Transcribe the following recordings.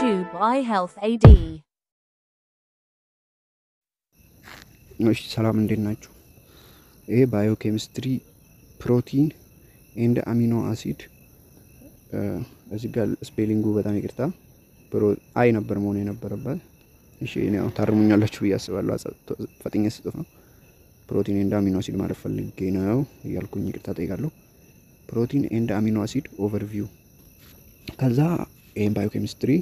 YouTube iHealth AD እሺ ሰላም እንዴት ናችሁ? ይሄ ባዮኬሚስትሪ ፕሮቲን ኤንድ አሚኖ አሲድ እዚህ ጋር ስፔሊንጉ በጣም ይቅርታ አይ ነበር መሆን የነበረበት። እሺ ነው ታርሙኛላችሁ ብዬ አስባለሁ። ፈጥኜ ስጽፍ ነው ፕሮቲን ኤንድ አሚኖ አሲድ ማለት ፈልጌ ነው ያልኩኝ፣ ይቅርታ ጠይቃለሁ። ፕሮቲን ኤንድ አሚኖ አሲድ ኦቨርቪው። ከዛ ይሄን ባዮኬሚስትሪ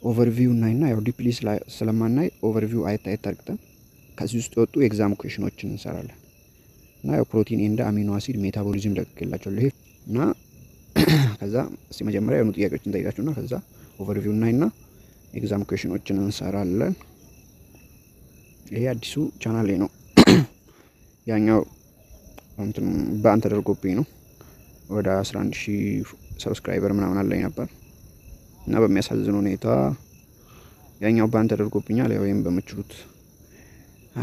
ኦቨርቪው እናይና ያው ዲፕሊ ስለማናይ ኦቨርቪው አይታየት አርግተን ከዚህ ውስጥ ወጡ ኤግዛም ኩዌሽኖችን እንሰራለን። እና ያው ፕሮቲን ኤንድ አሚኖ አሲድ ሜታቦሊዝም ለቅቄላችኋለሁ ይሄ እና ከዛ እስቲ መጀመሪያ የሆኑ ጥያቄዎችን ጠይቃችሁና ከዛ ኦቨርቪው እናይና ኤግዛም ኩዌሽኖችን እንሰራለን። ይሄ አዲሱ ቻናሌ ነው። ያኛው እንትን ባን ተደርጎብኝ ነው ወደ 11000 ሰብስክራይበር ምናምን አለኝ ነበር እና በሚያሳዝን ሁኔታ ያኛው ባን ተደርጎብኛል። ያው ወይም በመችሉት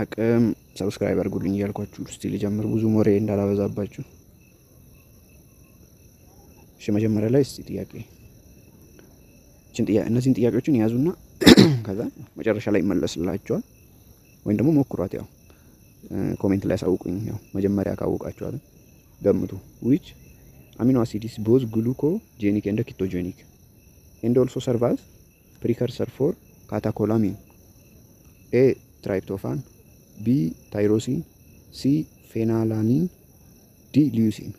አቅም ሰብስክራይብ አድርጉልኝ እያልኳችሁ እስቲ ልጀምር፣ ብዙ ሞሬ እንዳላበዛባችሁ። እሺ መጀመሪያ ላይ እስቲ እነዚህን ጥያቄዎችን ያዙና ከዛ መጨረሻ ላይ ይመለስላችኋል ወይም ደግሞ ሞክሯት። ያው ኮሜንት ላይ አሳውቁኝ። ያው መጀመሪያ ካወቃችኋል ገምቱ። which amino acid is both glucogenic and ketogenic and also serve as precursor for catecholamine? A tryptophan, B tyrosine, C phenylalanine, D leucine.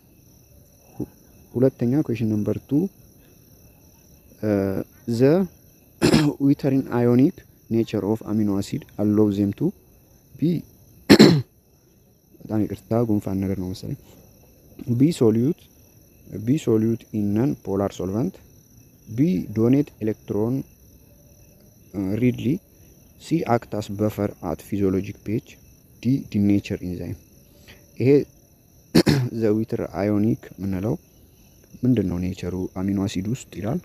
ሁለተኛ question number 2 the uterine ionic nature of amino acid allows them to be በጣም ይቅርታ ጉንፋን ነገር ነው መሰለኝ። B solute in non-polar solvent, B donate electron readily, C act as buffer at physiologic pH, D denature enzyme. ይሄ the uterine ionic ምንለው ምንድነው ኔቸሩ አሚኖ አሲድ ውስጥ ይላል።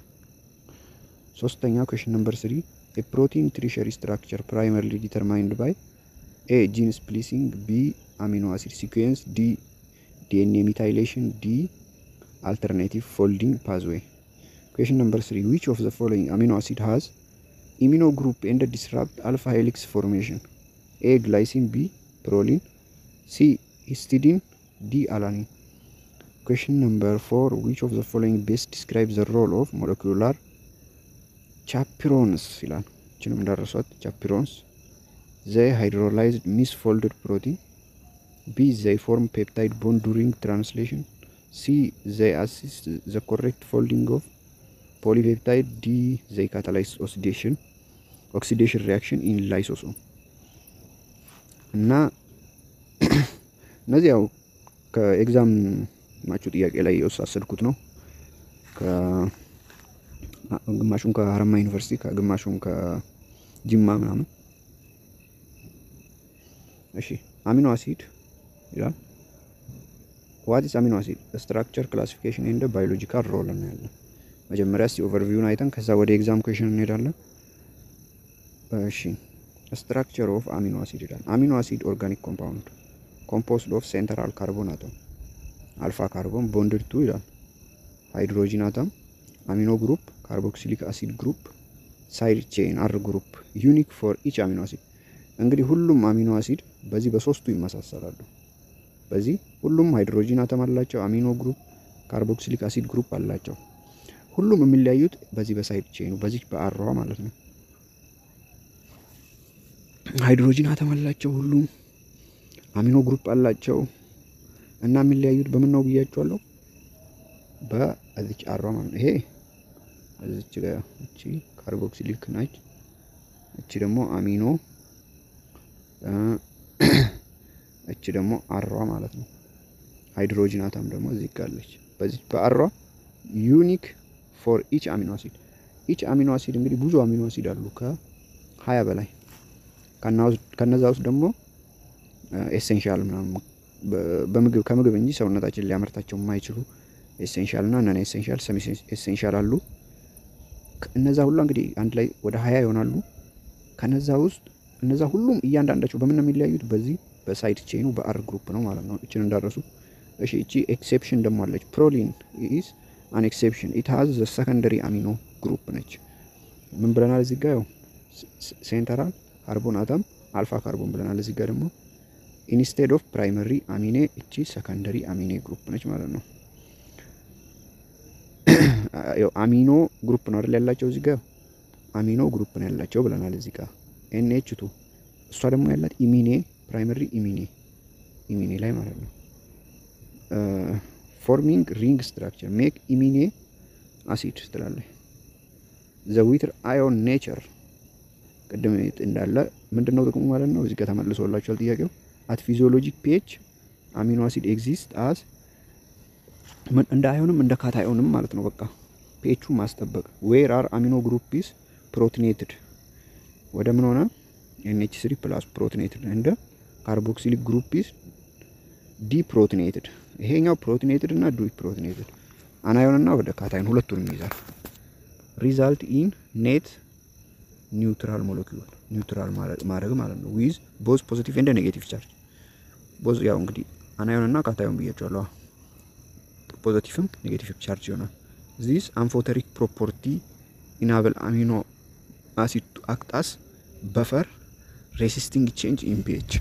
ሶስተኛ question number 3 a protein tertiary structure primarily determined by A gene splicing, B amino acid sequence, D DNA methylation, D alternative folding pathway. Question number 3 which of the following amino acid has imino group and disrupt alpha helix formation? A glycine, B proline, C histidine, D alanine. Question number 4 which of the following best describes the role of molecular chaperones ይላል። እቺንም እንዳረሷት chaperones. They hydrolyzed misfolded protein, B they form peptide bond during translation, C they assist the correct folding of polypeptide, D they catalyze oxidation reaction in lysosome. እና እነዚህ ያው ከኤግዛም ማቹ ጥያቄ ላይ የወሰድኩት ነው። ከግማሹን ከሀረማያ ዩኒቨርሲቲ ከግማሹን ከጅማ ምናምን። እሺ አሚኖ አሲድ ይላል። what is amino acid structure classification and biological role እናያለን። መጀመሪያ እስቲ ኦቨርቪውን አይተን ከዛ ወደ ኤግዛም ኩዌሽን እንሄዳለን። እሺ structure of amino acid ይላል። amino acid organic compound composed of central carbon atom, alpha carbon bonded to ይላል hydrogen atom, amino group carboxylic acid group, side chain R group, unique for each amino acid። እንግዲህ ሁሉም አሚኖ አሲድ በዚህ በሶስቱ ይመሳሰላሉ። በዚህ ሁሉም ሃይድሮጂን አተም አላቸው፣ አሚኖ ግሩፕ ካርቦክሲሊክ አሲድ ግሩፕ አላቸው። ሁሉም የሚለያዩት በዚህ በሳይድ ቼኑ በዚህ በአሯ ማለት ነው። ሃይድሮጂን አተም አላቸው ሁሉም፣ አሚኖ ግሩፕ አላቸው እና የሚለያዩት በምን ነው ብያቸዋለሁ? በዚህ አሯ ማለት ነው። ይሄ እዚች ጋር እቺ ካርቦክሲሊክ ናች፣ እቺ ደግሞ አሚኖ እቺ ደግሞ አሯ ማለት ነው። ሃይድሮጂን አተም ደግሞ እዚህ ጋር አለች በዚህ በአሯ ዩኒክ ፎር ኢች አሚኖ አሲድ። ኢች አሚኖ አሲድ እንግዲህ ብዙ አሚኖ አሲድ አሉ ከ20 በላይ። ከነዛ ውስጥ ደግሞ ኤሴንሻል ምናምን ከምግብ እንጂ ሰውነታችን ሊያመርታቸው የማይችሉ ኤሴንሻል እና ነን ኤሴንሻል ሰሚ ኤሴንሻል አሉ። እነዛ ሁሉ እንግዲህ አንድ ላይ ወደ 20 ይሆናሉ። ከነዛ ውስጥ እነዛ ሁሉም እያንዳንዳቸው በምን ነው የሚለያዩት? በዚህ በሳይድ ቼኑ በአር ግሩፕ ነው ማለት ነው። እቺን እንዳረሱ። እሺ እቺ ኤክሴፕሽን ደግሞ አለች። ፕሮሊን ኢዝ አን ኤክሴፕሽን ኢት ሃዝ ዘ ሰከንደሪ አሚኖ ግሩፕ ነች። ምን ብለናል እዚህ ጋር? ያው ሴንትራል ካርቦን አተም አልፋ ካርቦን ብለናል። እዚህ ጋር ደግሞ ኢንስቴድ ኦፍ ፕራይመሪ አሚኔ እቺ ሰከንደሪ አሚኔ ግሩፕ ነች ማለት ነው። ያው አሚኖ ግሩፕ ነው አይደል ያላቸው እዚህ ጋር አሚኖ ግሩፕ ነው ያላቸው ብለናል እዚህ ጋር NH2 እሷ ደግሞ ያላት ኢሚኔ ፕራይመሪ ኢሚኔ ላይ ማለት ነው። ፎርሚንግ ሪንግ ስትራክቸር ሜክ ኢሚኔ አሲድ ትላለች። ዘ ዊትር አዮን ኔቸር ቅድም እንዳለ ምንድነው ጥቅሙ ማለት ነው። እዚህ ጋር ተመልሶላችኋል ጥያቄው። አት ፊዚዮሎጂክ ፒኤች አሚኖ አሲድ ኤግዚስት አስ እንደ አዮንም እንደ ካታዮንም ማለት ነው። በቃ ፒኤቹ ማስጠበቅ ዌር አር አሚኖ ግሩፕ ኢዝ ፕሮቲኔትድ ወደ ምን ሆነ NH3 ፕላስ ፕሮቲኔትድ እንደ ካርቦክሲሊክ ግሩፕ ኢዝ ዲፕሮቲኔትድ። ይሄኛው ፕሮቲኔትድ እና ዲፕሮቲኔትድ አናዮን እና ወደ ካታዮን ሁለቱንም ይይዛል። ሪዛልት ኢን ኔት ኒውትራል ሞለኪውል ኒውትራል ማድረግ ማለት ነው። ዊዝ ቦዝ ፖዚቲቭ ኤንድ ኔጌቲቭ ቻርጅ ቦዝ ያው እንግዲህ አናዮን እና ካታዮን ብያቸዋለሁ። ፖዚቲቭም ኔጌቲቭ ቻርጅ ይሆናል። ዚስ አምፎተሪክ ፕሮፐርቲ ኢናብል አሚኖ አሲድ ቱ አክት አስ በፈር ሬሲስቲንግ ቼንጅ ኢን ፒኤች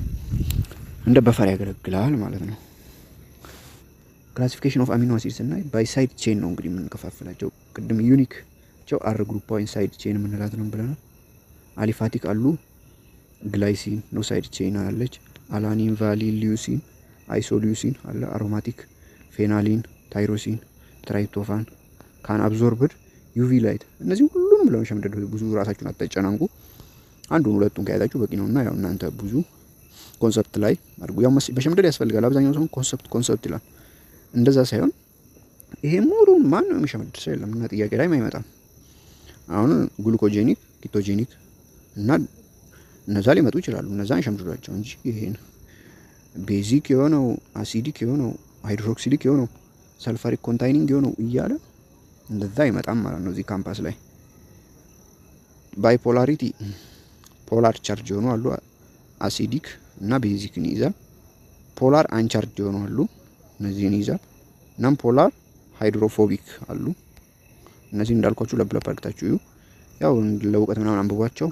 እንደ በፈር ያገለግላል ማለት ነው። ክላሲፊኬሽን ኦፍ አሚኖ አሲድስ እና ባይ ሳይድ ቼን ነው እንግዲህ የምንከፋፍላቸው። ቅድም ዩኒክ ቸው አር ግሩፕ ወይን ሳይድ ቼን የምንላት ነው ብለናል። አሊፋቲክ አሉ ግላይሲን ኖ ሳይድ ቼን አለች። አላኒን ቫሊን ሊዩሲን አይሶሊዩሲን አለ። አሮማቲክ ፌናሊን ታይሮሲን ትራይፕቶፋን ካን አብዞርብድ ዩቪ ላይት። እነዚህ ሁሉንም ለመሸምደድ ብዙ ራሳችሁን አትጨናንቁ። አንዱን ሁለቱን ከያዛችሁ በቂ ነውና ያው እናንተ ብዙ ኮንሰፕት ላይ አድርጉ። ያው በሸምደድ ያስፈልጋል። አብዛኛው ሰው ኮንሰፕት ይላል። እንደዛ ሳይሆን ይሄ ሙሉን ማን ነው የሚሸምደድ ሰው የለም እና ጥያቄ ላይ አይመጣም። አሁን ግሉኮጄኒክ ኪቶጄኒክ እና እነዛ ሊመጡ ይችላሉ። እነዛን ሸምድዷቸው እንጂ ይሄን ቤዚክ የሆነው አሲዲክ የሆነው ሃይድሮክሲሊክ የሆነው ሰልፈሪክ ኮንታይኒንግ የሆነው እያለ እንደዛ አይመጣም ማለት ነው። እዚህ ካምፓስ ላይ ባይፖላሪቲ ፖላር ቻርጅ የሆኑ አሉ አሲዲክ እና ቤዚክን ይይዛል። ፖላር አንቻርጅ የሆኑ አሉ እነዚህን ይይዛል። ናም ፖላር ሃይድሮፎቢክ አሉ። እነዚህ እንዳልኳችሁ ለብለብ አድርጋችሁ ያው ለውቀት ምናምን አንብቧቸው።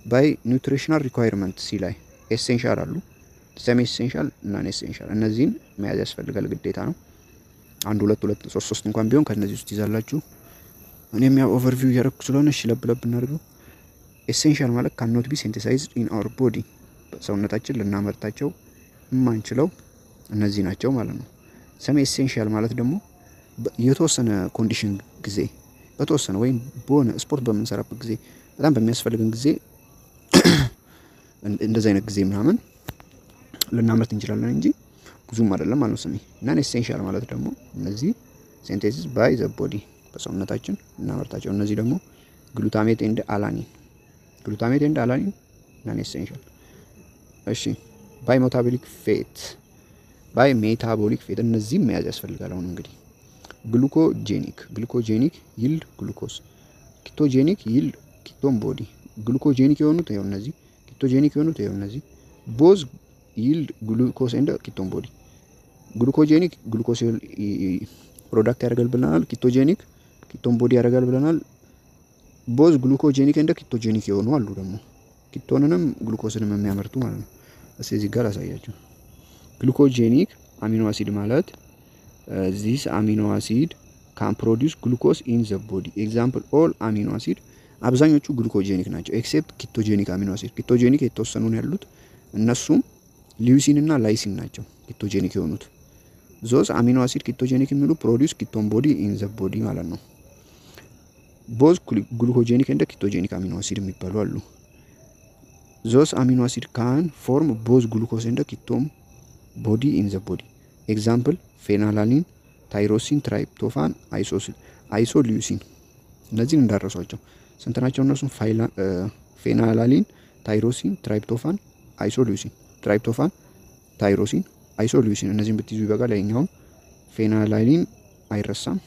ባይ ኒውትሪሽናል ሪኳየርመንት ሲ ላይ ኤሴንሻል አሉ ሰሚ ኤሴንሻል እና ነን ኤሴንሻል እነዚህን መያዝ ያስፈልጋል ግዴታ ነው። አንድ ሁለት ሶስት እንኳን ቢሆን ከነዚህ ውስጥ ይዛላችሁ። እኔም ያው ኦቨርቪው ያረኩ ስለሆነ እሺ ለብለብ እናድርገው። ኤሴንሻል ማለት ካኖት ቢ ሲንተሳይዝድ ኢን አወር ቦዲ ሰውነታችን ልናመርታቸው የማንችለው እነዚህ ናቸው ማለት ነው። ሰሚ ኤሴንሻል ማለት ደግሞ የተወሰነ ኮንዲሽን ጊዜ በተወሰነ ወይም በሆነ ስፖርት በምንሰራበት ጊዜ በጣም በሚያስፈልገን ጊዜ እንደዛ አይነት ጊዜ ምናምን ልናመርት እንችላለን እንጂ ብዙም አይደለም ማለት ነው። ሰሚ ናን ኤሴንሻል ማለት ደግሞ እነዚህ ሲንቴሲስ ባይ ዘ ቦዲ በሰውነታችን እናመርታቸው። እነዚህ ደግሞ ግሉታሜት ኤንድ አላኒን ናን ኤሴንሻል። እሺ ባይ ሜታቦሊክ ፌት እነዚህም መያዝ ያስፈልጋል። አሁን እንግዲህ ግሉኮጄኒክ ይልድ ግሉኮስ፣ ኪቶጄኒክ ይልድ ኪቶን ቦዲ። ግሉኮጄኒክ የሆኑት ይሄው እነዚህ፣ ኪቶጄኒክ የሆኑት ይሄው እነዚህ። ቦዝ ይልድ ግሉኮስ ኤንድ ኪቶን ቦዲ። ግሉኮጄኒክ ግሉኮስ ፕሮዳክት ያደርጋል ብለናል። ኪቶጄኒክ ኪቶን ቦዲ ያደርጋል ብለናል። ቦዝ ግሉኮጄኒክ ኤንድ ኪቶጄኒክ የሆኑ አሉ ደግሞ ኪቶንንም ግሉኮስንም የሚያመርቱ ማለት ነው። እዚህ ጋር አሳያችሁ። ግሉኮጄኒክ አሚኖ አሲድ ማለት this amino acid can produce glucose in the body. Example all amino acid አብዛኞቹ ግሉኮጄኒክ ናቸው ኤክሴፕት ኪቶጄኒክ አሚኖ አሲድ። ኪቶጄኒክ የተወሰኑ ነው ያሉት እነሱም ሊዩሲን እና ላይሲን ናቸው ኪቶጄኒክ የሆኑት። ዞስ አሚኖ አሲድ ኪቶጄኒክ የሚሉ ፕሮዲዩስ ኪቶን ቦዲ ኢን ዘ ቦዲ ማለት ነው። ቦዝ ግሉኮጄኒክ እንደ ኪቶጄኒክ አሚኖ አሲድ የሚባሉ አሉ። ዞስ አሚኖ አሲድ ካን ፎርም ቦዝ ግሉኮስ እንደ ኪቶን ቦዲ ኢን ዘ ቦዲ። ኤግዛምፕል ፌናላኒን፣ ታይሮሲን፣ ትራይፕቶፋን፣ አይሶሊዩሲን። እነዚህን እንዳረሷቸው ስንት ናቸው እነሱም? ፌናላኒን፣ ታይሮሲን፣ ትራይፕቶፋን፣ አይሶሊዩሲን። ትራይፕቶፋን፣ ታይሮሲን፣ አይሶሊዩሲን እነዚህን ብትይዙ ይበቃል። ያኛውን ፌናላኒን አይረሳም።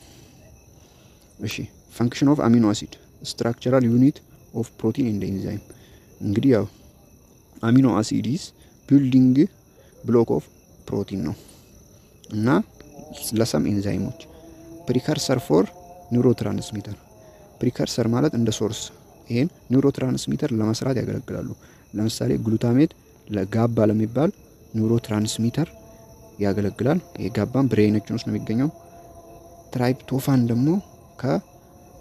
እሺ ፈንክሽን ኦፍ አሚኖ አሲድ ስትራክቸራል ዩኒት ኦፍ ፕሮቲን ኤንድ ኤንዛይም። እንግዲህ ያው አሚኖ አሲድ ኢዝ ቢልዲንግ ብሎክ ኦፍ ፕሮቲን ነው እና ለሰም ኤንዛይሞች ፕሪከርሰር ፎር ኒውሮትራንስሚተር። ፕሪከርሰር ማለት እንደ ሶርስ ይሄን ኒውሮትራንስሚተር ለመስራት ያገለግላሉ። ለምሳሌ ግሉታሜት ለጋባ ለሚባል ኒውሮትራንስሚተር ያገለግላል። ይሄ ጋባም ብሬናችን ውስጥ ነው የሚገኘው። ትራይፕቶፋን ደግሞ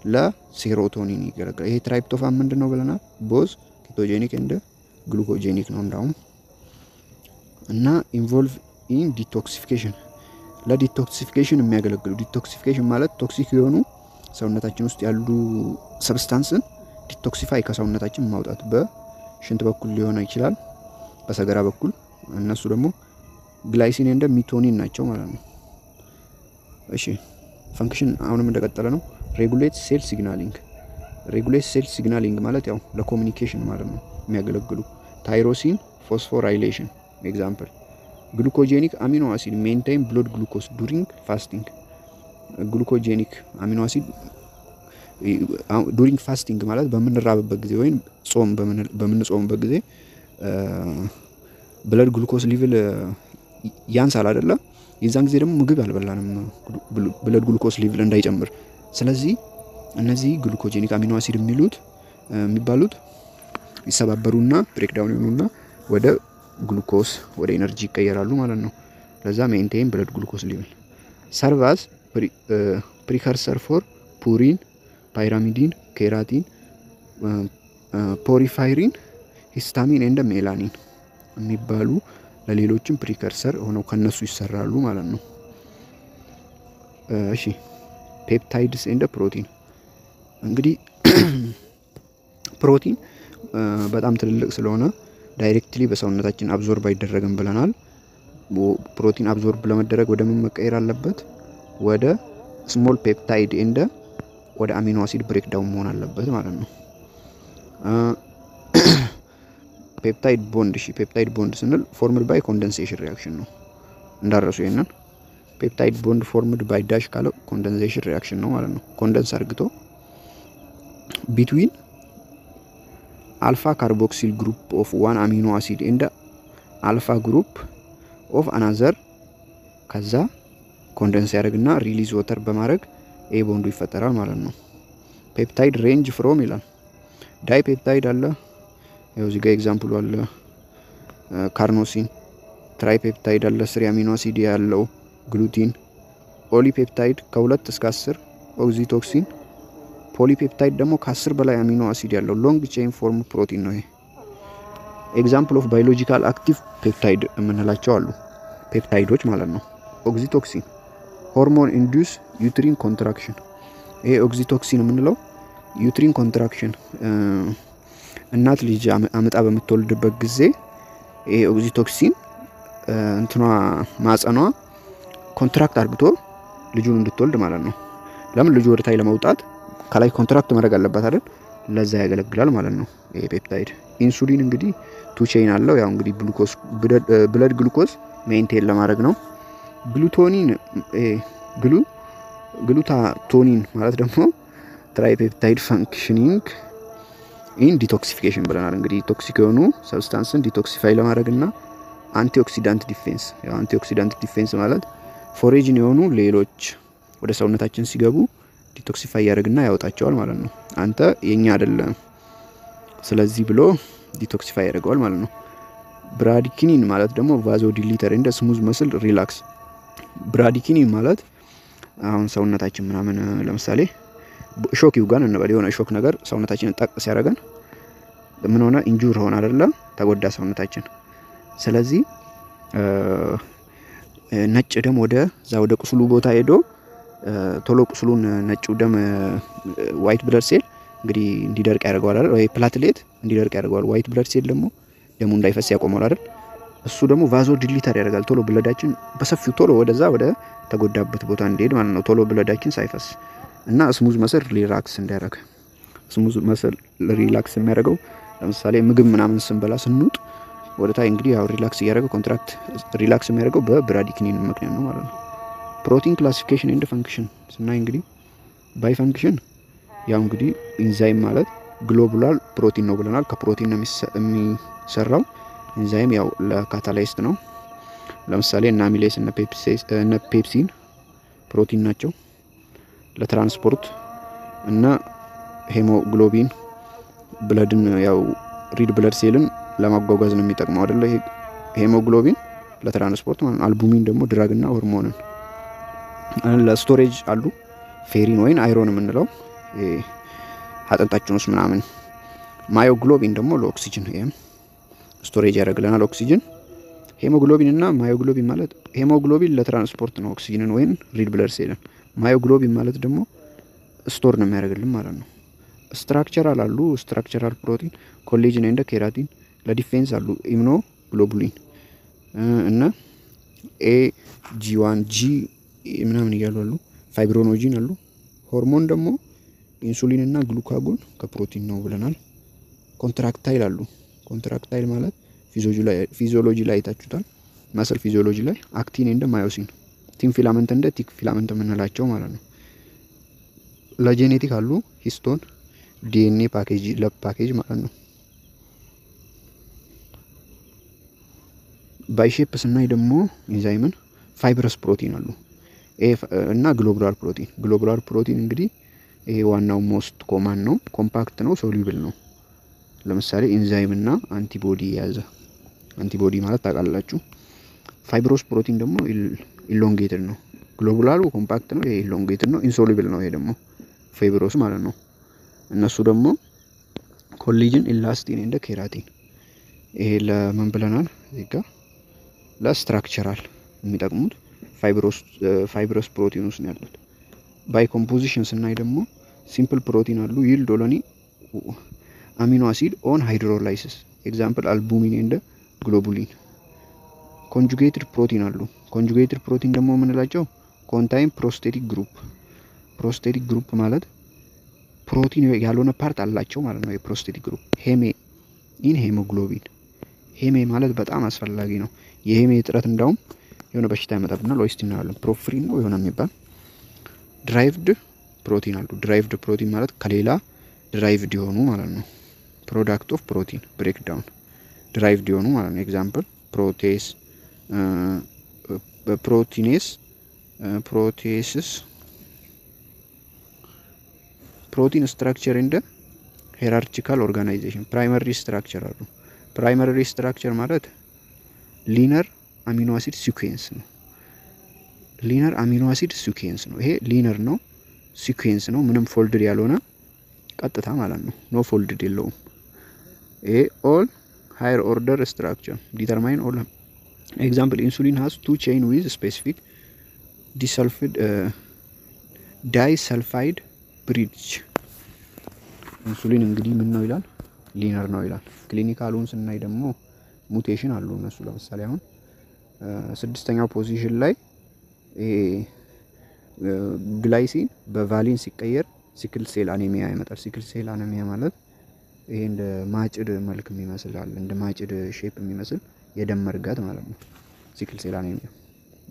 ለሴሮቶኒን ያገለግላል። ይሄ ትራይፕቶፋን ምንድነው ብለናል? ቦዝ ኬቶጄኒክ እንደ ግሉኮጄኒክ ነው እንዳውም እና ኢንቮልቭ ኢን ዲቶክሲፊኬሽን ለዲቶክሲፊኬሽን የሚያገለግሉ ዲቶክሲፊኬሽን ማለት ቶክሲክ የሆኑ ሰውነታችን ውስጥ ያሉ ሰብስታንስን ዲቶክሲፋይ ከሰውነታችን ማውጣት በሽንት በኩል ሊሆን ይችላል፣ በሰገራ በኩል እነሱ ደግሞ ግላይሲን እንደ ሚቶኒን ናቸው ማለት ነው። እሺ ፈንክሽን አሁንም እንደቀጠለ ነው። ሬጉሌት ሴል ሲግናሊንግ ሬጉሌት ሴል ሲግናሊንግ ማለት ያው ለኮሙኒኬሽን ማለት ነው የሚያገለግሉ ታይሮሲን ፎስፎራይሌሽን ኤግዛምፕል ግሉኮጄኒክ አሚኖ አሲድ ሜንቴን ብሎድ ግሉኮስ ዱሪንግ ፋስቲንግ ግሉኮጄኒክ አሚኖ አሲድ ዱሪንግ ፋስቲንግ ማለት በምንራብበት ጊዜ ወይም ጾም በምንጾምበት ጊዜ ብለድ ግሉኮስ ሌቭል ያንሳል አይደለ? የዛን ጊዜ ደግሞ ምግብ አልበላንም ብለድ ግሉኮስ ሌቭል እንዳይጨምር። ስለዚህ እነዚህ ግሉኮጄኒክ አሚኖ አሲድ የሚባሉት ይሰባበሩና ብሬክዳውን ይሆኑና ወደ ግሉኮስ ወደ ኤነርጂ ይቀየራሉ ማለት ነው። ለዛ ሜንቴን ብለድ ግሉኮስ ሌቭል ሰርቫስ ፕሪከርሰር ፎር ፑሪን፣ ፓይራሚዲን፣ ኬራቲን፣ ፖሪፋይሪን፣ ሂስታሚን እንደ ሜላኒን የሚባሉ ለሌሎችም ፕሪከርሰር ሆነው ከነሱ ይሰራሉ ማለት ነው። እሺ ፔፕታይድስ እንደ ፕሮቲን እንግዲህ ፕሮቲን በጣም ትልልቅ ስለሆነ ዳይሬክትሊ በሰውነታችን አብዞርብ አይደረግም ብለናል። ፕሮቲን አብዞርብ ለመደረግ ወደ ምን መቀየር አለበት? ወደ ስሞል ፔፕታይድ እንደ ወደ አሚኖ አሲድ ብሬክዳውን መሆን አለበት ማለት ነው። ፔፕታይድ ቦንድ ፔፕታይድ ቦንድ ስንል ፎርምድ ባይ ኮንደንሴሽን ሪአክሽን ነው እንዳረሱ። ይሄንን ፔፕታይድ ቦንድ ፎርምድ ባይ ዳሽ ካለ ኮንደንሴሽን ሪአክሽን ነው ማለት ነው። ኮንደንስ አርግቶ ቢትዊን አልፋ ካርቦክሲል ግሩፕ ኦፍ ዋን አሚኖ አሲድ እንደ አልፋ ግሩፕ ኦፍ አናዘር ከዛ ኮንደንስ ያደርግና ሪሊዝ ወተር በማድረግ ኤ ቦንዱ ይፈጠራል ማለት ነው። ፔፕታይድ ሬንጅ ፍሮም ይላል። ዳይ ፔፕታይድ አለ፣ ያው እዚህ ጋር ኤግዛምፕሉ አለ። ካርኖሲን፣ ትራይ ፔፕታይድ አለ፣ 3 አሚኖ አሲድ ያለው ግሉቲን። ኦሊፔፕታይድ ከ2 እስከ 10 ኦክሲቶክሲን። ፖሊፔፕታይድ ደግሞ ከ10 በላይ አሚኖ አሲድ ያለው ሎንግ ቼን ፎርም ፕሮቲን ነው። ይሄ ኤግዛምፕል ኦፍ ባዮሎጂካል አክቲቭ ፔፕታይድ የምንላቸው አሉ፣ ፔፕታይዶች ማለት ነው። ኦክሲቶክሲን ሆርሞን ኢንዱስ ዩትሪን ኮንትራክሽን። ይሄ ኦክሲቶክሲን የምንለው ዩትሪን ኮንትራክሽን እናት ልጅ አመጣ በምትወልድበት ጊዜ ይሄ ኦክሲቶክሲን እንትኗ ማጸኗ ኮንትራክት አርግቶ ልጁን እንድትወልድ ማለት ነው። ለምን ልጁ ወደ ታይ ለመውጣት ከላይ ኮንትራክት ማድረግ አለበት አይደል? ለዛ ያገለግላል ማለት ነው ይሄ ፔፕታይድ። ኢንሱሊን እንግዲህ ቱ ቼን አለው። ያው እንግዲህ ብለድ ግሉኮስ ሜንቴን ለማድረግ ነው። ግሉቶኒን ግሉታቶኒን ማለት ደግሞ ትራይፔፕታይድ ፈንክሽኒንግ ኢን ዲቶክሲፊኬሽን ብለናል። እንግዲህ ቶክሲክ የሆኑ ሰብስታንስን ዲቶክሲፋይ ለማድረግና አንቲኦክሲዳንት ዲፌንስ። ያው አንቲኦክሲዳንት ዲፌንስ ማለት ፎሬጅን የሆኑ ሌሎች ወደ ሰውነታችን ሲገቡ ዲቶክሲፋይ ያደርግና ያወጣቸዋል ማለት ነው። አንተ የኛ አይደለም ስለዚህ ብሎ ዲቶክሲፋይ ያደርገዋል ማለት ነው። ብራዲኪኒን ማለት ደግሞ ቫዞ ዲሊተር እንደ ስሙዝ መስል ሪላክስ። ብራዲኪኒን ማለት አሁን ሰውነታችን ምናምን ለምሳሌ ሾክ ይውጋን እንበል፣ የሆነ ሾክ ነገር ሰውነታችንን ጠቅ ሲያደርገን ምን ሆነ? ኢንጁር ሆነ አይደለ? ተጎዳ ሰውነታችን። ስለዚህ ነጭ ደም ወደ ቁስሉ ቦታ ሄዶ ቶሎ ቁስሉን ነጭ ደም ዋይት ብለድ ሴል እንግዲህ እንዲደርቅ ያደርገዋል አይደል? ወይ ፕላትሌት እንዲደርቅ ያደርገዋል። ዋይት ብለድ ሴል ደግሞ ደሙ እንዳይፈስ ያቆማል አይደል? እሱ ደግሞ ቫዞ ዲሊተር ያደርጋል። ቶሎ ብለዳችን በሰፊው ቶሎ ወደዛ ወደ ተጎዳበት ቦታ እንዲሄድ ማለት ነው። ቶሎ ብለዳችን ሳይፈስ እና ስሙዝ መስል ሪላክስ እንዲያደርግ። ስሙዝ መስል ሪላክስ የሚያደርገው ለምሳሌ ምግብ ምናምን ስንበላ ስንውጥ ወደ ታይ እንግዲህ ያው ሪላክስ እያደረገ ኮንትራክት ሪላክስ የሚያደርገው በብራዲኪኒን ምክንያት ነው ማለት ነው። ፕሮቲን ክላሲፊኬሽን ኤንድ ፈንክሽን ስናይ እንግዲህ ባይ ፈንክሽን ያው እንግዲህ ኢንዛይም ማለት ግሎቡላር ፕሮቲን ነው ብለናል። ከፕሮቲን ነው የሚሰራው። ኢንዛይም ያው ለካታላይስት ነው። ለምሳሌ እና አሚሌስ እና ፔፕሲን ፕሮቲን ናቸው። ለትራንስፖርት እና ሄሞግሎቢን ብለድን ያው ሪድ ብለድ ሴልን ለማጓጓዝ ነው የሚጠቅመው አይደለ? ሄሞግሎቢን ለትራንስፖርት ማለት ነው። አልቡሚን ደግሞ ድራግና ሆርሞንን ለስቶሬጅ አሉ። ፌሪን ወይን አይሮን የምንለው አጥንታችን ውስጥ ምናምን። ማዮግሎቢን ደግሞ ለኦክሲጅን ይሄም ስቶሬጅ ያደርግልናል ኦክሲጅን። ሄሞግሎቢን እና ማዮግሎቢን ማለት ሄሞግሎቢን ለትራንስፖርት ነው ኦክሲጅንን ወይን ሪድ ብለድ ሴልን። ማዮግሎቢን ማለት ደግሞ ስቶር ነው የሚያደርግልን ማለት ነው። ስትራክቸራል አሉ። ስትራክቸራል ፕሮቲን ኮሌጅን እንደ ኬራቲን። ለዲፌንስ አሉ ኢምኖ ግሎቡሊን እና ኤ ጂ1 ጂ ምናምን እያሉ አሉ። ፋይብሮኖጂን አሉ። ሆርሞን ደግሞ ኢንሱሊን እና ግሉካጎን ከፕሮቲን ነው ብለናል። ኮንትራክታይል አሉ። ኮንትራክታይል ማለት ፊዚዮሎጂ ላይ አይታችሁታል። መስል ፊዚዮሎጂ ላይ አክቲን እንደ ማዮሲን፣ ቲን ፊላመንት እንደ ቲክ ፊላመንት የምንላቸው ማለት ነው። ለጄኔቲክ አሉ። ሂስቶን ዲኤንኤ ፓኬጅ ለፓኬጅ ማለት ነው። ባይሼፕ ስናይ ደግሞ ኢንዛይምን ፋይብረስ ፕሮቲን አሉ እና ግሎቡላር ፕሮቲን። ግሎቡላር ፕሮቲን እንግዲህ ይሄ ዋናው ሞስት ኮማን ነው። ኮምፓክት ነው፣ ሶሉብል ነው። ለምሳሌ ኢንዛይም እና አንቲቦዲ የያዘ። አንቲቦዲ ማለት ታውቃላችሁ። ፋይብሮስ ፕሮቲን ደግሞ ኢሎንጌትድ ነው። ግሎቡላሩ ኮምፓክት ነው፣ ይሄ ኢሎንጌትድ ነው። ኢንሶሉብል ነው፣ ይሄ ደግሞ ፋይብሮስ ማለት ነው። እነሱ ደግሞ ኮሌጅን፣ ኢላስቲን እንደ ኬራቲን። ይሄ ለምን ብለናል እዚህ ጋር ለስትራክቸራል የሚጠቅሙት ፋይብረስ ፕሮቲን ውስጥ ነው ያሉት። ባይ ኮምፖዚሽን ስናይ ደግሞ ሲምፕል ፕሮቲን አሉ። ይልድ ኦንሊ አሚኖ አሲድ ኦን ሃይድሮላይሲስ ኤግዛምፕል አልቡሚን እንደ ግሎቡሊን። ኮንጁጌትድ ፕሮቲን አሉ። ኮንጁጌትድ ፕሮቲን ደግሞ የምንላቸው ኮንታይን ፕሮስቴቲክ ግሩፕ። ፕሮስቴቲክ ግሩፕ ማለት ፕሮቲን ያልሆነ ፓርት አላቸው ማለት ነው። የፕሮስቴቲክ ግሩፕ ሄሜ ኢን ሄሞግሎቢን። ሄሜ ማለት በጣም አስፈላጊ ነው። የሄሜ እጥረት እንዳውም የሆነ በሽታ ያመጣብናል። ወይስ እናያለን። ፕሮፍሪን ነው የሆነ የሚባል ድራይቭድ ፕሮቲን አሉ። ድራይቭድ ፕሮቲን ማለት ከሌላ ድራይቭድ የሆኑ ማለት ነው። ፕሮዳክት ኦፍ ፕሮቲን ብሬክዳውን ድራይቭድ የሆኑ ማለት ነው። ኤግዛምፕል ፕሮቴስ፣ ፕሮቲኔስ፣ ፕሮቴስስ። ፕሮቲን ስትራክቸር እንደ ሄራርቺካል ኦርጋናይዜሽን ፕራይመሪ ስትራክቸር አሉ። ፕራይመሪ ስትራክቸር ማለት ሊነር አሚኖ አሲድ ሲኩዌንስ ነው። ሊነር አሚኖ አሲድ ሲኩዌንስ ነው። ይሄ ሊነር ነው፣ ሲኩዌንስ ነው። ምንም ፎልድድ ያልሆነ ቀጥታ ማለት ነው። ኖ ፎልድድ የለውም። ይሄ ኦል ሃየር ኦርደር ስትራክቸር ዲተርማይን ኦል። ኤግዛምፕል ኢንሱሊን ሃዝ ቱ ቼን ዊዝ ስፔሲፊክ ዳይሰልፋይድ ብሪድጅ። ኢንሱሊን እንግዲህ ምን ነው ይላል? ሊነር ነው ይላል። ክሊኒካሉን ስናይ ደግሞ ሙቴሽን አሉ እነሱ። ለምሳሌ አሁን 6ኛው ፖዚሽን ላይ ግላይሲን በቫሊን ሲቀየር ሲክል ሴል አኔሚያ ይመጣል። ሲክል ሴል አኔሚያ ማለት ይሄ እንደ ማጭድ መልክ የሚመስል አለ፣ እንደ ማጭድ ሼፕ የሚመስል የደም መርጋት ማለት ነው። ሲክል ሴል አኔሚያ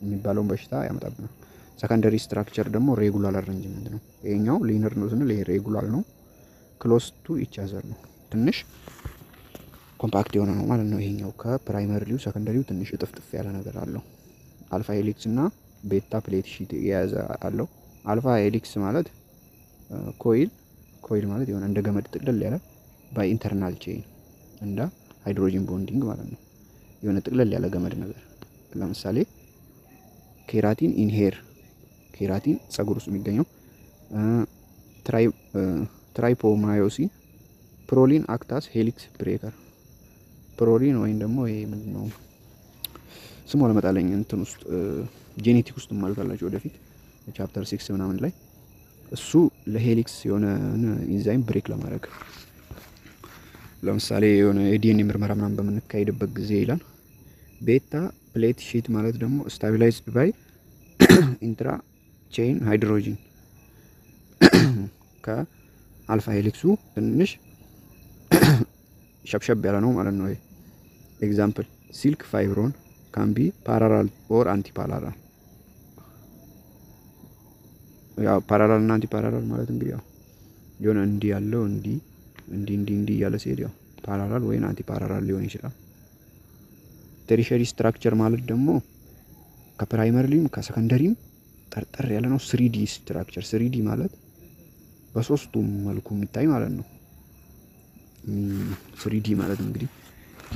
የሚባለውን በሽታ ያመጣብናል። ሰከንደሪ ስትራክቸር ደግሞ ሬጉላር አሬንጅመንት ነው። ይሄኛው ሊነር ነው ስንል ይሄ ሬጉላር ነው። ክሎስ ቱ ኢች አዘር ነው፣ ትንሽ ኮምፓክት የሆነ ነው ማለት ነው። ይሄኛው ከፕራይመሪው ሰከንደሪው ትንሽ እጥፍጥፍ ያለ ነገር አለው። አልፋ ሄሊክስ እና ቤታ ፕሌት ሺት የያዘ አለው። አልፋ ሄሊክስ ማለት ኮይል ማለት የሆነ እንደ ገመድ ጥቅልል ያለ ባይ ኢንተርናል ቼን እንደ ሃይድሮጂን ቦንዲንግ ማለት ነው። የሆነ ጥቅልል ያለ ገመድ ነገር። ለምሳሌ ኬራቲን ኢንሄር፣ ኬራቲን ጸጉር ውስጥ የሚገኘው። ትራይፖማዮሲን ፕሮሊን አክታስ ሄሊክስ ብሬከር። ፕሮሊን ወይም ደግሞ ይሄ ምንድነው ስሙ አልመጣለኝ እንትን ውስጥ ጄኔቲክ ውስጥ ማልታላችሁ ወደፊት ቻፕተር 6 ምናምን ላይ እሱ ለሄሊክስ የሆነ ኢንዛይም ብሬክ ለማድረግ ለምሳሌ የሆነ የዲኤንኤ ምርመራ ምናምን በምንካሄድበት ጊዜ ይላል። ቤታ ፕሌት ሺት ማለት ደግሞ ስታቢላይዝድ ባይ ኢንትራ ቼን ሃይድሮጂን ከአልፋ ሄሊክሱ ትንሽ ሸብሸብ ያለ ነው ማለት ነው። ኤግዛምፕል ሲልክ ፋይብሮን ካን ቢ ፓራላል ኦር አንቲ ፓራላል። ያው ፓራላል እና አንቲ ፓራላል ማለት እንግዲህ ያው የሆነ እንዲ ያለው እንዲ ያለ ሲሄድ ያው ፓራላል ወይ አንቲ ፓራላል ሊሆን ይችላል። ቴሪሸሪ ስትራክቸር ማለት ደግሞ ከፕራይመሪም ከሰከንደሪም ጠርጠር ያለ ነው። 3D ስትራክቸር 3D ማለት በሶስቱም መልኩ የሚታይ ማለት ነው። 3D ማለት እንግዲህ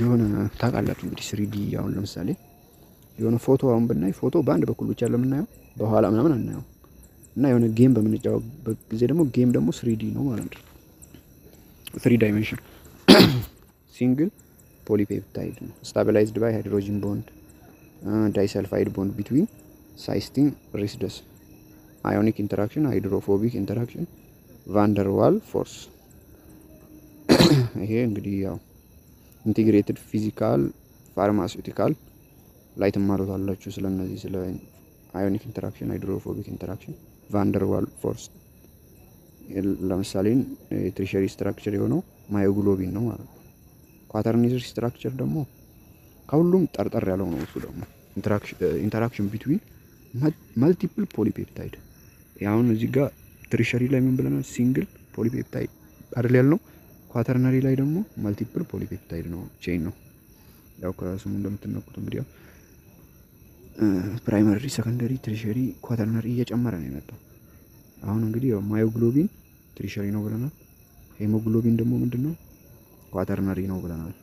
የሆነ ታውቃላችሁ እንግዲህ 3D አሁን ለምሳሌ የሆነ ፎቶ አሁን ብናይ ፎቶ በአንድ በኩል ብቻ ለምናየው በኋላ ምናምን አናየው እና የሆነ ጌም በምንጫወትበት ጊዜ ደግሞ ጌም ደግሞ 3D ነው ማለት ነው። 3 ዳይሜንሽን ሲንግል ፖሊፔፕታይድ ነው ስታቢላይዝድ ባይ ሃይድሮጂን ቦንድ ዳይሰልፋይድ ቦንድ ቢትዊን ሳይስቲን ሪስደስ አዮኒክ ኢንተራክሽን ሃይድሮፎቢክ ኢንተራክሽን ቫንደርዋል ፎርስ። ይሄ እንግዲህ ያው ኢንቴግሬትድ ፊዚካል ፋርማሲውቲካል ላይ ትማሩታላችሁ ስለነዚህ ስለ አዮኒክ ኢንተራክሽን ሃይድሮፎቢክ ኢንተራክሽን ቫንደርዋል ፎርስ። ለምሳሌ ትሪሸሪ ስትራክቸር የሆነው ማዮግሎቢን ነው ማለት ነው። ኳተርነሪ ስትራክቸር ደግሞ ከሁሉም ጠርጠር ያለው ነው። እሱ ደግሞ ኢንተራክሽን ቢትዊን መልቲፕል ፖሊፔፕታይድ። አሁን እዚህ ጋር ትሪሸሪ ላይ ምን ብለናል? ሲንግል ፖሊፔፕታይድ አይደል ያልነው። ኳተርነሪ ላይ ደግሞ መልቲፕል ፖሊፔፕታይድ ነው፣ ቼን ነው። ያው ከስሙ እንደምትነቁት እንግዲህ ያው ፕራይመሪ፣ ሰከንደሪ፣ ትሪሸሪ፣ ኳተርነሪ እየጨመረ ነው የመጣው። አሁን እንግዲህ ያው ማዮግሎቢን ትሪሸሪ ነው ብለናል። ሄሞግሎቢን ደግሞ ምንድነው? ኳተርነሪ ነው ብለናል።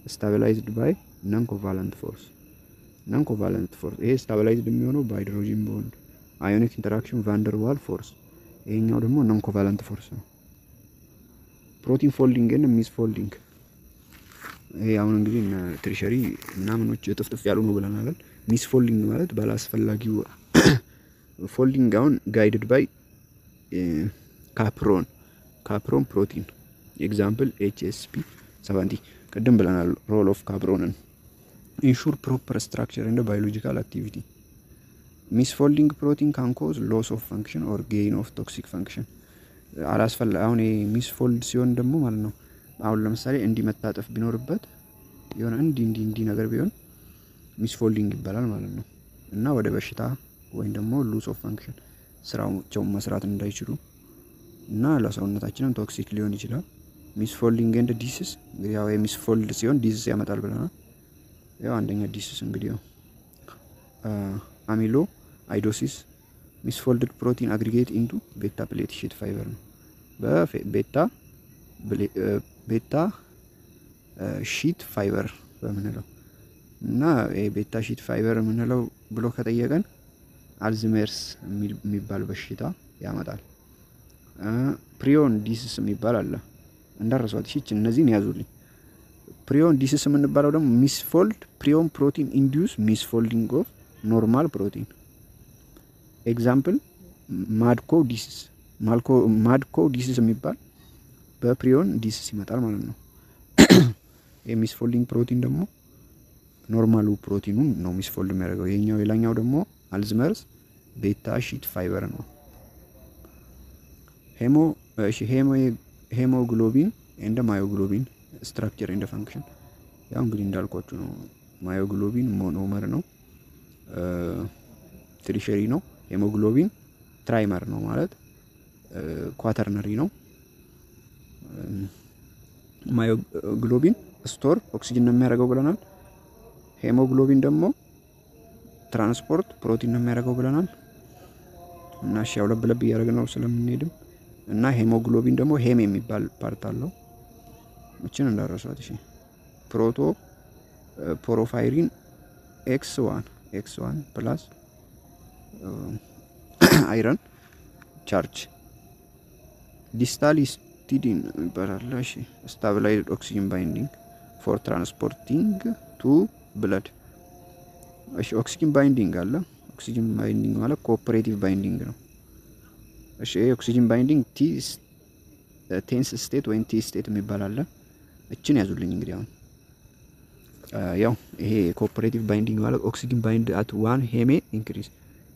ስታቢላይዝድ ባይ ነን ኮቫለንት ፎርስ። ነን ኮቫለንት ፎርስ ይሄ ስታቢላይዝድ የሚሆነው በሃይድሮጂን ቦንድ አዮኒክ ኢንተራክሽን ቫንደርዋል ፎርስ። ይሄኛው ደግሞ ነን ኮቫለንት ፎርስ ነው። ፕሮቲን ፎልዲንግ እና ሚስ ፎልዲንግ። ይሄ አሁን እንግዲህ ትሪሸሪ ምናምኖች ጥፍጥፍ ያሉ ነው ብለናል። ሚስ ፎልዲንግ ማለት ባላስፈላጊው ፎልዲንግ አሁን ጋይድድ ባይ ካፕሮን ፕሮቲን ኤግዛምፕል ኤችኤስፒ 70 ቅድም ብለናል። ሮል ኦፍ ካፕሮንን ኢንሹር ፕሮፐር ስትራክቸር እንደ ባዮሎጂካል አክቲቪቲ። ሚስ ፎልዲንግ ፕሮቲን ካን ኮዝ ሎስ ኦፍ ፈንክሽን ኦር ጌይን ኦፍ ቶክሲክ ፈንክሽን። አሁን ሚስ ፎልድ ሲሆን ደግሞ ማለት ነው አሁን ለምሳሌ እንዲህ መታጠፍ ቢኖርበት የሆነ እንዲህ ነገር ቢሆን ሚስ ፎልዲንግ ይባላል ማለት ነው። እና ወደ በሽታ ወይም ደግሞ ሉስ ኦፍ ፈንክሽን ስራቸውን መስራት እንዳይችሉ እና ለሰውነታችንም ቶክሲክ ሊሆን ይችላል። ሚስ ፎልዲንግ ኤንድ ዲሲስ እንግዲህ ያው የሚስ ፎልድ ሲሆን ዲሲስ ያመጣል ብለናል። ያው አንደኛ ዲሲስ እንግዲህ ያው አሚሎ አይዶሲስ ሚስ ፎልድድ ፕሮቲን አግሪጌት ኢንቱ ቤታ ፕሌት ሺት ፋይበር ነው። ቤታ ሺት ፋይበር በምንለው እና ቤታ ሺት ፋይበር የምንለው ብሎ ከጠየቀን አልዚሜርስ የሚባል በሽታ ያመጣል። ፕሪዮን ዲሲስ የሚባል አለ እንዳረሷት። እሺ እነዚህን ያዙልኝ። ፕሪዮን ዲሲስ የምንባለው ደግሞ ሚስፎልድ ፕሪዮን ፕሮቲን ኢንዲዩስ ሚስፎልዲንግ ኦፍ ኖርማል ፕሮቲን። ኤግዛምፕል ማድኮ ዲሲስ የሚባል በፕሪዮን ዲሲስ ይመጣል ማለት ነው። የሚስፎልዲንግ ፕሮቲን ደግሞ ኖርማሉ ፕሮቲኑን ነው ሚስፎልድ የሚያደርገው። ይሄኛው የላኛው ደግሞ አልዚመርስ ቤታ ሺት ፋይበር ነው። ሄሞግሎቢን ኤንድ ማዮግሎቢን ስትራክቸር ኤንድ ፈንክሽን። ያው እንግዲህ እንዳልኳችሁ ነው። ማዮግሎቢን ሞኖመር ነው፣ ትሪሸሪ ነው። ሄሞግሎቢን ትራይመር ነው ማለት ኳተርነሪ ነው። ማዮግሎቢን ስቶር ኦክሲጅን ነው የሚያደርገው ብለናል። ሄሞግሎቢን ደግሞ ትራንስፖርት ፕሮቲን ነው የሚያደርገው ብለናል። እና እሺ ያው ለብ እያደረግን ነው ስለምንሄድም እና ሄሞግሎቢን ደግሞ ሄም የሚባል ፓርት አለው። እቺን እንዳረሳት። እሺ ፖሮፋይሪን ኤክስ1 ፕላስ አይረን ቻርጅ ዲስታል ሂስቲዲን ይባላል። እሺ ስታቢላይዝድ ኦክሲጅን ባይንዲንግ ፎር ትራንስፖርቲንግ ቱ ብለድ። እሺ ኦክሲጅን ባይንዲንግ አለ። ኦክሲጅን ባይንዲንግ ማለት ኮኦፐሬቲቭ ባይንዲንግ ነው። እሺ ኦክሲጅን ባይንዲንግ ቴንስ ስቴት ወይም ቲ ስቴት የሚባል አለ። እቺን ያዙልኝ እንግዲህ አሁን ያው ይሄ ኮኦፐሬቲቭ ባይንዲንግ ማለት ኦክሲጅን ባይንድ አት ዋን ሄሜ ኢንክሪዝ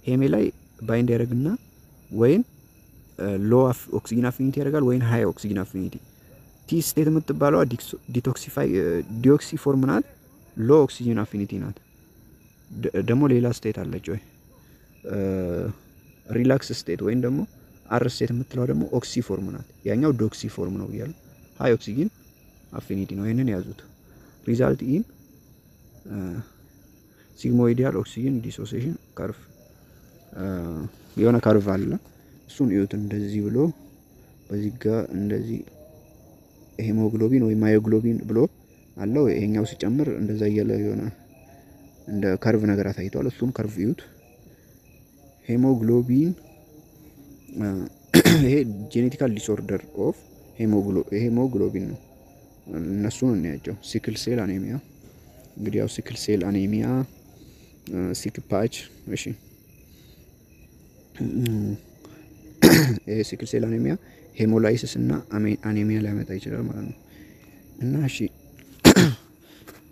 ሄሜ ላይ ባይንድ ያደርግና ወይን ሎ ኦክሲጅን አፊኒቲ ያደርጋል ወይን ሃይ ኦክሲጅን አፊኒቲ። ቲ ስቴት የምትባለው ዲኦክሲ ፎርም ናት፣ ሎ ኦክሲጅን አፊኒቲ ናት። ደግሞ ሌላ ስቴት አለች ወይ ሪላክስ ስቴት ወይም ደግሞ አር ስቴት የምትለው ደግሞ ኦክሲ ፎርም ናት። ያኛው ዶክሲ ፎርም ነው ብያለሁ። ሃይ ኦክሲጅን አፊኒቲ ነው። ይሄንን ያዙት። ሪዛልት ኢን ሲግሞይዲያል ኦክሲጅን ዲሶሲዬሽን ካርቭ የሆነ ካርቭ አለ። እሱን እዩት። እንደዚህ ብሎ በዚህ ጋር እንደዚህ ሄሞግሎቢን ወይ ማዮግሎቢን ብሎ አለው። ይሄኛው ሲጨምር እንደዛ እያለ የሆነ እንደ ከርቭ ነገር አሳይቷል። እሱን ከርቭ ይዩት። ሄሞግሎቢን ይሄ ጄኔቲካል ዲስኦርደር ኦፍ ሄሞግሎቢን ነው። እነሱን እናያቸው። ሲክል ሴል አኔሚያ እንግዲህ ያው ሲክል ሴል አኔሚያ ሲክ ፓች እሺ ሲክል ሴል አኔሚያ ሄሞላይሲስ እና አኔሚያ ሊያመጣ ይችላል ማለት ነው። እና እሺ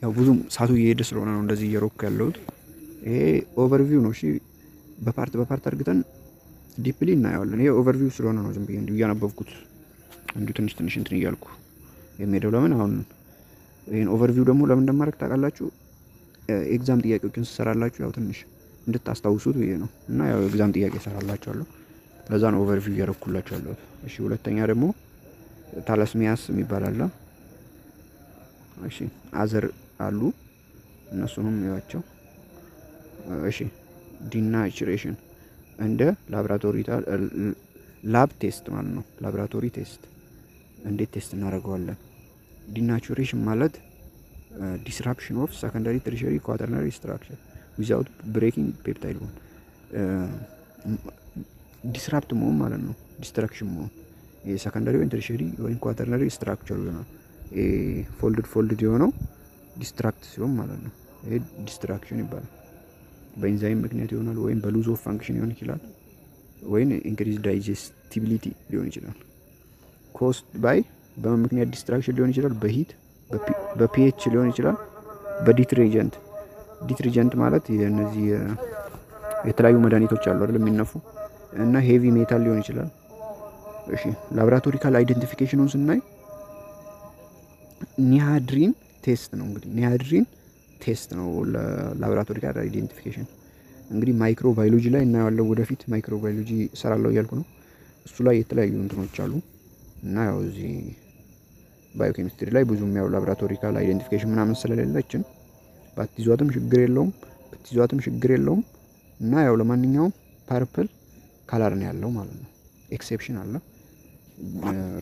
ያው ብዙም ሳቱ እየሄደ ስለሆነ ነው እንደዚህ እየሮኩ ያለሁት። ይሄ ኦቨርቪው ነው። እሺ በፓርት አድርገን ዲፕሊ እናየዋለን። ይሄ ኦቨርቪው ስለሆነ ነው ዝም ብዬ እንዲሁ እያነበብኩት እንዲሁ ትንሽ እንትን እያልኩ የሚሄደው። ለምን አሁን ይሄን ኦቨርቪው ደግሞ ለምን እንደማድረግ ታውቃላችሁ? ኤግዛም ጥያቄዎችን ስሰራላችሁ ያው ትንሽ እንድታስታውሱት ብዬ ነው። እና ያው ኤግዛም ጥያቄ እሰራላችኋለሁ። ለዛ ነው ኦቨርቪው እያደረኩላችሁ ያለሁት። እሺ ሁለተኛ ደግሞ ታላስሚያስ የሚባል አለ። እሺ አዘር አሉ እነሱንም ያቸው። እሺ ዲናቹሬሽን እንደ ላብ ቴስት ማለት ነው። ላብራቶሪ ቴስት እንዴት ቴስት እናደርገዋለን? ዲናቹሬሽን ማለት ዲስራፕሽን ኦፍ ሰከንዳሪ ተርሸሪ ኳተርናሪ ስትራክቸር ዊዛውት ብሬኪንግ ፔፕታይድ ቦንድ ዲስራፕት መሆን ማለት ነው። ዲስትራክሽን መሆን የሰከንዳሪ ወይም ተርሸሪ ወይም ኳተርናሪ ስትራክቸር ይሆናል። ፎልድድ የሆነው ዲስትራክት ሲሆን ማለት ነው። ይሄ ዲስትራክሽን ይባላል። በኢንዛይም ምክንያት ይሆናል ወይም በሉዝ ኦፍ ፋንክሽን ሊሆን ይችላል ወይም ኢንክሪዝ ዳይጀስቲቢሊቲ ሊሆን ይችላል። ኮስት ባይ በምን ምክንያት ዲስትራክሽን ሊሆን ይችላል? በሂት በፒኤች ሊሆን ይችላል። ዲትሪጀንት ማለት የነዚህ የተለያዩ መድኃኒቶች አሉ አይደል የሚነፉ እና ሄቪ ሜታል ሊሆን ይችላል። እሺ ላብራቶሪካል አይደንቲፊኬሽኑን ስናይ ኒሃድሪን ቴስት ነው። እንግዲህ ኒሃድሪን ቴስት ነው ለላብራቶሪካል አይደንቲፊኬሽን። እንግዲህ ማይክሮ ባዮሎጂ ላይ እናያለን ወደፊት። ማይክሮ ባዮሎጂ እሰራለሁ እያልኩ ነው። እሱ ላይ የተለያዩ እንትኖች አሉ እና ያው እዚህ ባዮኬሚስትሪ ላይ ብዙም ያው ላብራቶሪካል አይደንቲፊኬሽን ምናምን ስለሌለችን ባትይዟትም ችግር የለውም እና ያው ለማንኛውም ፐርፕል ከለር ነው ያለው ማለት ነው። ኤክሴፕሽን አለ፣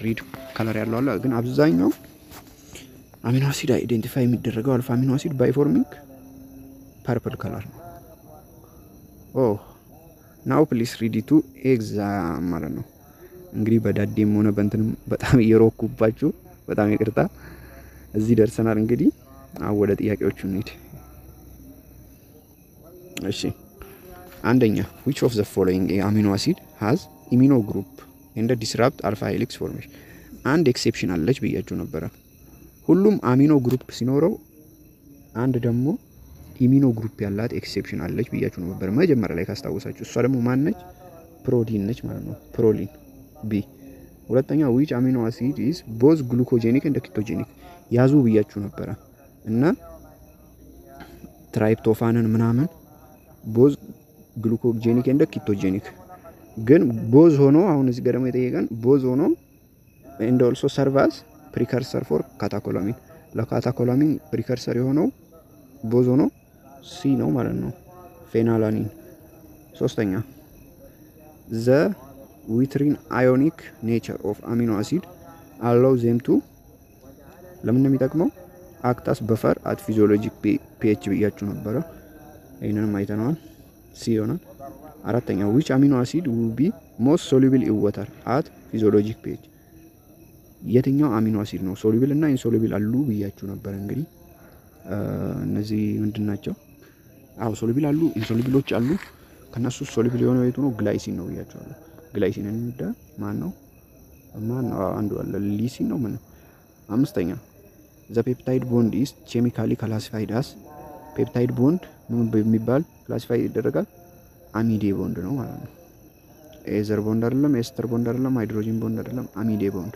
ሪድ ከለር ያለው አለ። ግን አብዛኛው አሚኖ አሲድ አይዴንቲፋይ የሚደረገው አልፋ አሚኖ አሲድ ባይ ፎርሚንግ ፐርፕል ከለር ነው። ናው ፕሊስ ሪዲ ቱ ኤግዛም ማለት ነው። እንግዲህ በዳዴም ሆነ በእንትንም በጣም እየሮኩባችሁ በጣም ይቅርታ። እዚህ ደርሰናል። እንግዲህ ወደ ጥያቄዎቹ እንሂድ። እሺ አንደኛ which of the following amino acid has imino group and disrupt alpha helix formation? አንድ ኤክሴፕሽን አለች ብያችሁ ነበረ። ሁሉም አሚኖ ግሩፕ ሲኖረው አንድ ደግሞ ኢሚኖ ግሩፕ ያላት ኤክሴፕሽን አለች ብያችሁ ነበር መጀመሪያ ላይ ካስታወሳችሁ። እሷ ደግሞ ማን ነች? ፕሮቲን ነች ማለት ነው። ፕሮሊን ቢ። ሁለተኛ which amino acid is both glucogenic and ketogenic ያዙ ብያችሁ ነበረ እና ትራይፕቶፋንን ምናምን ቦዝ ግሉኮጄኒክ እንደ ኪቶጄኒክ ግን ቦዝ ሆኖ አሁን እዚህ ጋር ደግሞ የጠየቀን ቦዝ ሆኖ and also serve as precursor for ካታኮላሚን ለካታኮላሚን ፕሪከርሰር የሆነው ቦዝ ሆኖ ሲ ነው ማለት ነው። ፌናላኒን። ሶስተኛ the witrin ionic nature of amino acid allow them to ለምን ነው የሚጠቅመው? አክታስ በፈር አት ፊዚዮሎጂክ ፒኤች ብያችሁ ነበረ። ይሄንንም አይተናል። ሲ ይሆናል። አራተኛ which amino acid will be most soluble in water at physiologic pH? የትኛው አሚኖ አሲድ ነው ሶሉብል እና ኢንሶሉብል አሉ ብያችሁ ነበር። እንግዲህ እነዚህ ምንድናቸው? ሶሉብል አሉ፣ ኢንሶሉብሎች አሉ። ከነሱ ሶሉብል የሆነው የቱ ነው? ግላይሲን ነው ብያችኋለሁ። ግላይሲን እንደ ማን ነው አንዱ አለ ሊሲን ነው። ምን ነው? አምስተኛ the peptide bond is chemically classified as ፔፕታይድ ቦንድ ምን በሚባል ክላሲፋይ ይደረጋል? አሚዴ ቦንድ ነው ማለት ነው። ኤዘር ቦንድ አይደለም፣ ኤስተር ቦንድ አይደለም፣ ሃይድሮጂን ቦንድ አይደለም፣ አሚዴ ቦንድ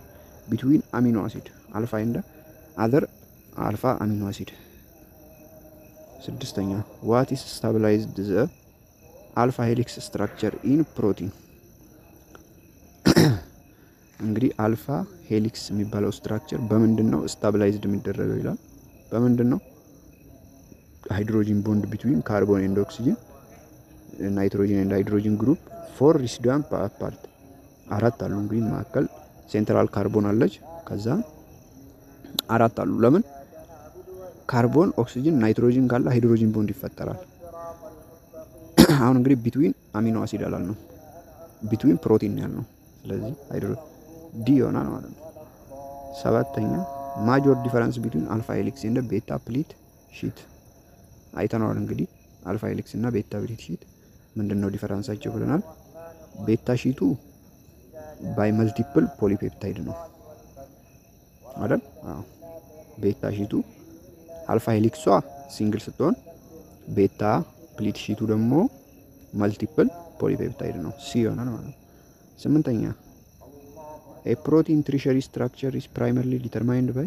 ቢትዊን አሚኖ አሲድ አልፋ ኤንድ አዘር አልፋ አሚኖ አሲድ። ስድስተኛ what is stabilized the alpha helix structure in protein? እንግዲህ አልፋ ሄሊክስ የሚባለው ስትራክቸር በምንድነው ስታቢላይዝድ የሚደረገው ይላል። በምንድነው? ሃይድሮጂን ቦንድ ቢትዊን ካርቦን ኤንድ ኦክሲጅን ናይትሮጂን ኤንድ ሃይድሮጂን ግሩፕ ፎር ሪሲዱዋንት ፓርት አራት አሉ። እንግዲህ መካከል ሴንትራል ካርቦን አለች፣ ከዛ 4 አሉ። ለምን? ካርቦን፣ ኦክሲጅን፣ ናይትሮጂን ካለ ሃይድሮጂን ቦንድ ይፈጠራል። አሁን እንግዲህ ቢትዊን አሚኖ አሲድ አላልነው፣ ቢትዊን ፕሮቲን ያልነው። ስለዚህ ዲ ይሆናል ማለት ነው። 7ኛ ማጆር ዲፈረንስ ቢትዊን አልፋ ሄሊክስ እና ቤታ ፕሊት ሺት አይተነዋል። እንግዲህ አልፋ ሄሊክስ እና ቤታ ፕሊት ሺት ምንድነው ዲፈረንሳቸው ብለናል። ቤታ ሺቱ ባይ መልቲፕል ፖሊፔፕታይድ ነው አይደል? አዎ። ቤታ ሺቱ አልፋ ሄሊክሷ ሲንግል ስትሆን ቤታ ፕሊት ሺቱ ደግሞ መልቲፕል ፖሊፔፕታይድ ነው። ሲ ይሆናል ማለት ነው። 8ኛ a protein tertiary structure is primarily determined by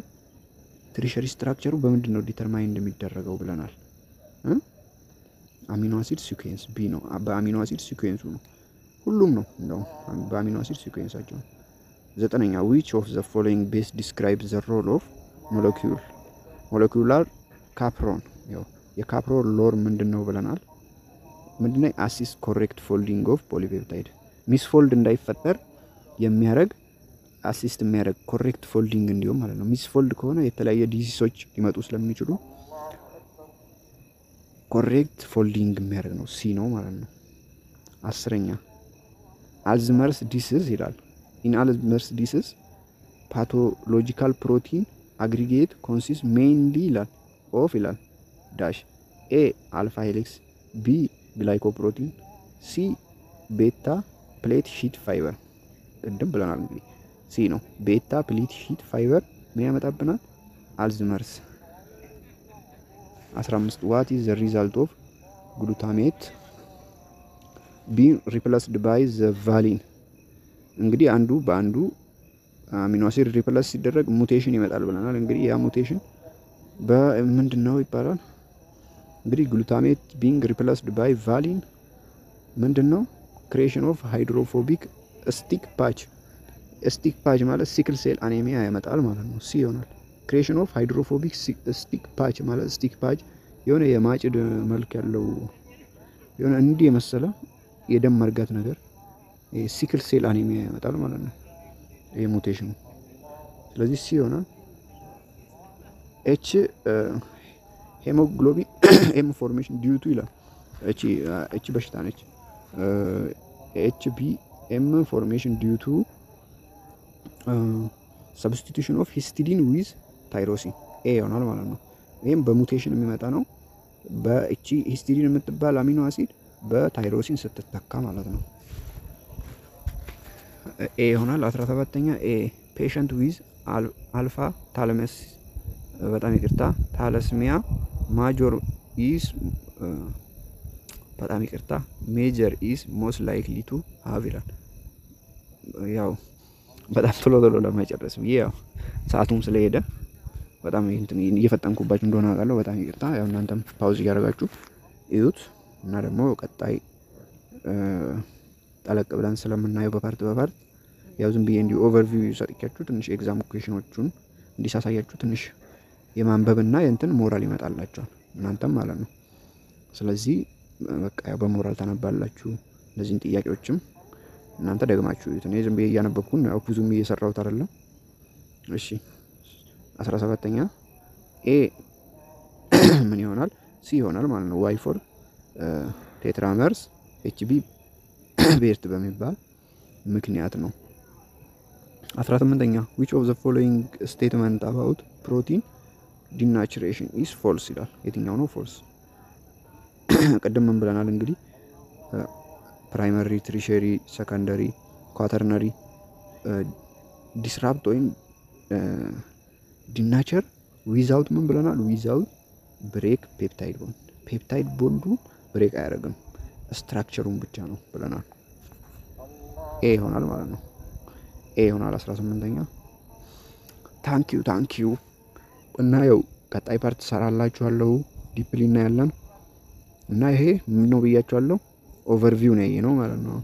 tertiary structure በምንድን ነው ዲተርማይንድ የሚደረገው ብለናል። አሚኖ አሲድ ሲኩዌንስ ቢ ነው። በአሚኖ አሲድ ሲኩዌንሱ ነው። ሁሉም ነው እንደው በአሚኖ አሲድ ሲኩዌንሳቸው። 9ኛ which of the following best describes the role of molecular capron ያው የካፕሮን ሎር ምንድነው ብለናል። ምንድነው? assist correct folding of polypeptide ሚስፎልድ እንዳይፈጠር የሚያደርግ አሲስት የሚያደርግ ኮሬክት ፎልዲንግ እንዲሁም ማለት ነው። ሚስፎልድ ከሆነ የተለያየ ዲዚሶች ሊመጡ ስለሚችሉ ኮሬክት ፎልዲንግ የሚያደርግ ነው። ሲ ነው ማለት ነው። 10ኛ አልዝመርስ ዲሲዝ ይላል። ኢን አልዝመርስ ዲሲዝ ፓቶሎጂካል ፕሮቲን አግሪጌት ኮንሲስት ሜይንሊ ይላል ኦፍ ይላል ዳሽ ኤ አልፋ ሄሊክስ፣ ቢ ግላይኮፕሮቲን፣ ሲ ቤታ ፕሌት ሺት ፋይበር። ቅድም ብለናል እንግዲህ ሲ ነው። ቤታ ፕሌት ሺት ፋይበር ምን ያመጣብናል? አልዝመርስ። 15 ዋት ኢዝ ዘ ሪዛልት ኦፍ ግሉታሜት ቢን ሪፕለስድ ባይ ዘ ቫሊን። እንግዲህ አንዱ በአንዱ አሚኖ አሲድ ሪፕለስ ሲደረግ ሙቴሽን ይመጣል ብለናል። እንግዲህ ያ ሙቴሽን በምንድነው ይባላል? እንግዲህ ግሉታሜት ቢንግ ሪፕለስድ ባይ ቫሊን ምንድነው? ክሬሽን ኦፍ ሃይድሮፎቢክ ስቲክ ፓች። ስቲክ ፓች ማለት ሲክል ሴል አኔሚያ ያመጣል ማለት ነው። ሲ ይሆናል። ክሬሽን ኦፍ ሃይድሮፎቢክ ስቲክ ፓች ማለት ስቲክ ፓች የሆነ የማጭድ መልክ ያለው የሆነ እንዲህ የመሰለ የደም መርጋት ነገር ሲክል ሴል አኔሚያ ያመጣል ማለት ነው ይሄ ሙቴሽኑ። ስለዚህ ሲ ይሆናል። ኤች ሄሞግሎቢን ኤም ፎርሜሽን ዲዩ ቱ ይላል። ኤች በሽታ ነች። ኤች ቢ ኤም ፎርሜሽን ዲዩ ቱ ሰብስቲቱሽን ኦፍ ሂስቲዲን ዊዝ ታይሮሲን ኤ ይሆናል ማለት ነው። ይሄም በሙቴሽን የሚመጣ ነው። በእቺ ሂስቲዲን የምትባል አሚኖ አሲድ በታይሮሲን ስትተካ ማለት ነው። ኤ ይሆናል። 17ኛ ኤ ፔሸንት ዊዝ አልፋ ታለመስ በጣም ይቅርታ ታለስሚያ ማጆር ኢስ በጣም ይቅርታ ሜጀር ኢስ ሞስት ላይክሊ ቱ ሃቭ ይላል። ያው በጣም ቶሎ ለማይጨረስ ያው ሰዓቱም ስለሄደ በጣም እየፈጠንኩባችሁ እንደሆነ አውቃለሁ። በጣም ይቅርታ። ያው እናንተም ፓውዝ እያደረጋችሁ እዩት እና ደግሞ ቀጣይ ጠለቅ ብለን ስለምናየው በፓርት ያው ዝም ብዬ እንዲሁ ኦቨርቪው ሰጥቻችሁ ትንሽ ኤግዛም ኩዌሽኖቹን እንዲሳሳያችሁ ትንሽ የማንበብና የእንትን ሞራል ይመጣላችኋል እናንተም ማለት ነው። ስለዚህ በቃ ያው በሞራል ታነባላችሁ። እነዚህን ጥያቄዎችም እናንተ ደግማችሁ እዩት። እኔ ዝም ብዬ እያነበብኩ ነው፣ ያው ብዙም እየሰራሁት አይደለም። እሺ 17ኛ ኤ ምን ይሆናል? ሲ ይሆናል ማለት ነው። ዋይ ፎር ቴትራመርስ ኤችቢ ቤርት በሚባል ምክንያት ነው። 18ኛ which of the following statement about protein denaturation is false ይላል። የትኛው ነው ፎልስ? ቀደም ምን ብለናል እንግዲህ ፕራይመሪ፣ ትሪሸሪ፣ ሰከንደሪ፣ ኳተርነሪ ዲስራፕት ወይም ዲናቸር ዊዛውት ምን ብለናል? ዊዛውት ብሬክ ፔፕታይድ ቦንድ። ፔፕታይድ ቦንዱ ብሬክ አያደርግም፣ ስትራክቸሩን ብቻ ነው ብለናል። ኤ ይሆናል ማለት ነው። ኤ ይሆናል 18ኛ። ታንኪዩ እና ያው ቀጣይ ፓርት ሰራላችኋለሁ ዲፕሊ እና ያለን እና ይሄ ምን ነው ብያችኋለሁ ኦቨርቪው ነው ማለት ነው።